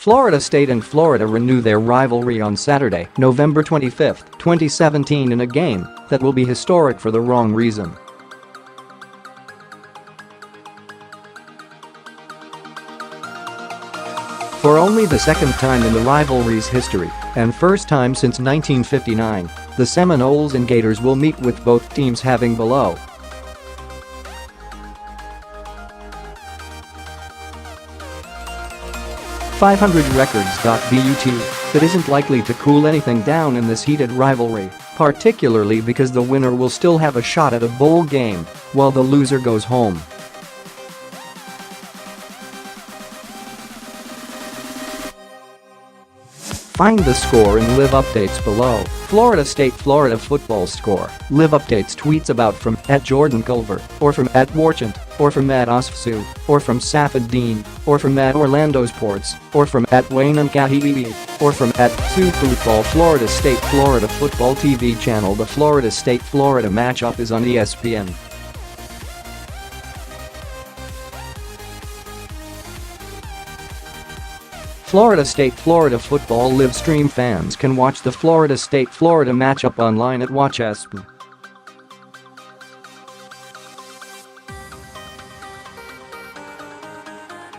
Florida State and Florida renew their rivalry on Saturday, November 25, 2017 in a game that will be historic for the wrong reason. For only the second time in the rivalry's history, and first time since 1959, the Seminoles and Gators will meet with both teams having below 500 records.But that isn't likely to cool anything down in this heated rivalry, particularly because the winner will still have a shot at a bowl game, while the loser goes home. Find the score and live updates below. Florida State-Florida football score. Live updates tweets about from @Jordan Culver, or from @Warchant, or from @Osfsu, or from Safadine, or from @Orlando Sports, or from @Wayne and Kahiwi, or from @SuFootball. Florida State-Florida football TV channel. The Florida State-Florida matchup is on ESPN. Florida State-Florida football live stream fans can watch the Florida State-Florida matchup online at WatchESPN.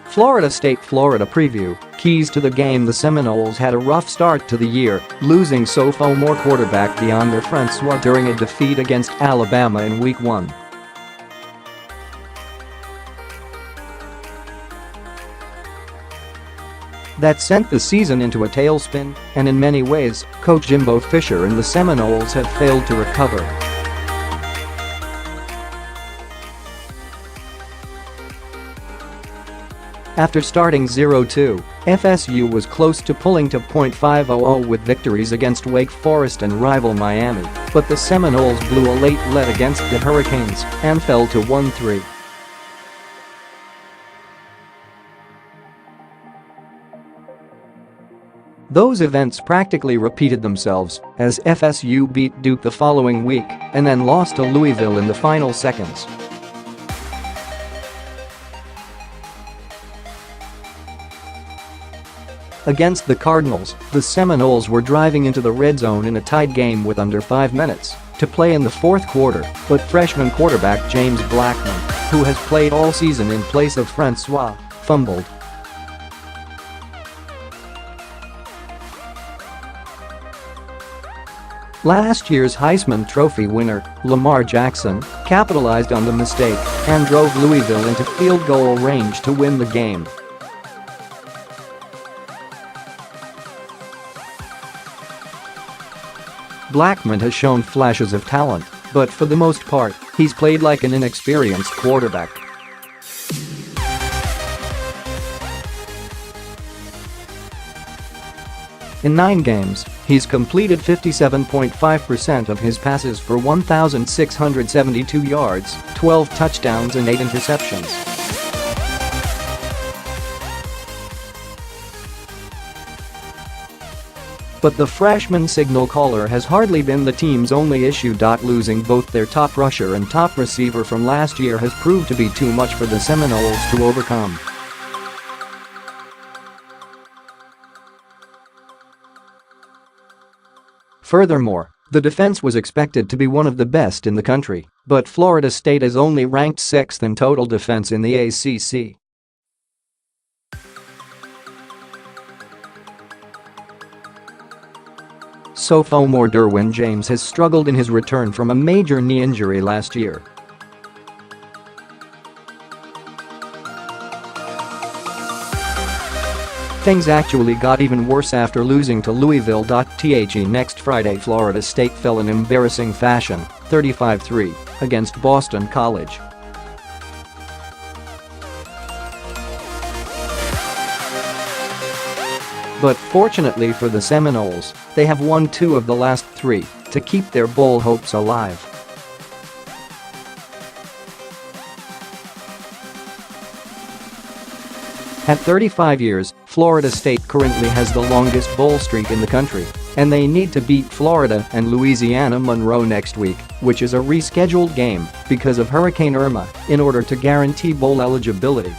Florida State-Florida preview. Keys to the game. The Seminoles had a rough start to the year, losing sophomore quarterback Deondre Francois during a defeat against Alabama in Week 1. That sent the season into a tailspin, and in many ways, coach Jimbo Fisher and the Seminoles have failed to recover. After starting 0-2, FSU was close to pulling to .500 with victories against Wake Forest and rival Miami, but the Seminoles blew a late lead against the Hurricanes and fell to 1-3. Those events practically repeated themselves as FSU beat Duke the following week and then lost to Louisville in the final seconds. Against the Cardinals, the Seminoles were driving into the red zone in a tied game with under 5 minutes to play in the fourth quarter, but freshman quarterback James Blackman, who has played all season in place of Francois, fumbled. Last year's Heisman Trophy winner, Lamar Jackson, capitalized on the mistake and drove Louisville into field goal range to win the game. Blackman has shown flashes of talent, but for the most part, he's played like an inexperienced quarterback. In 9 games, he's completed 57.5% of his passes for 1,672 yards, 12 touchdowns and 8 interceptions. But the freshman signal caller has hardly been the team's only issue. Losing both their top rusher and top receiver from last year has proved to be too much for the Seminoles to overcome. Furthermore, the defense was expected to be one of the best in the country, but Florida State is only ranked 6th in total defense in the ACC. Sophomore Derwin James has struggled in his return from a major knee injury last year. Things actually got even worse after losing to Louisville.The next Friday. Florida State fell in embarrassing fashion, 35-3, against Boston College. But fortunately for the Seminoles, they have won 2 of the last 3 to keep their bowl hopes alive. At 35 years, Florida State currently has the longest bowl streak in the country, and they need to beat Florida and Louisiana Monroe next week, which is a rescheduled game because of Hurricane Irma, in order to guarantee bowl eligibility.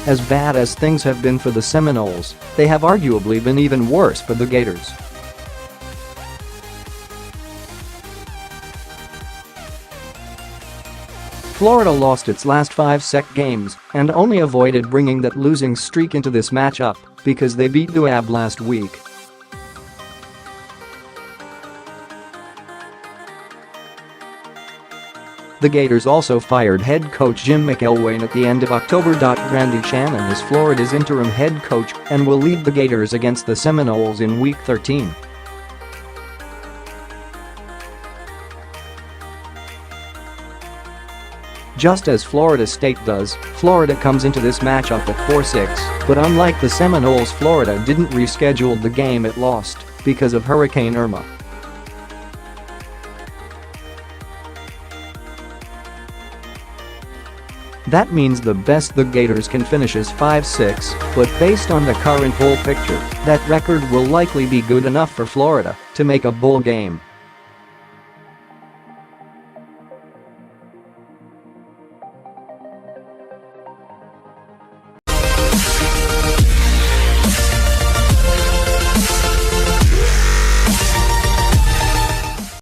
As bad as things have been for the Seminoles, they have arguably been even worse for the Gators. Florida lost its last 5 SEC games and only avoided bringing that losing streak into this matchup because they beat the AB last week. The Gators also fired head coach Jim McElwain at the end of October. Randy Shannon is Florida's interim head coach and will lead the Gators against the Seminoles in Week 13. Just as Florida State does, Florida comes into this matchup at 4-6, but unlike the Seminoles, Florida didn't reschedule the game it lost because of Hurricane Irma. That means the best the Gators can finish is 5-6, but based on the current bowl picture, that record will likely be good enough for Florida to make a bowl game.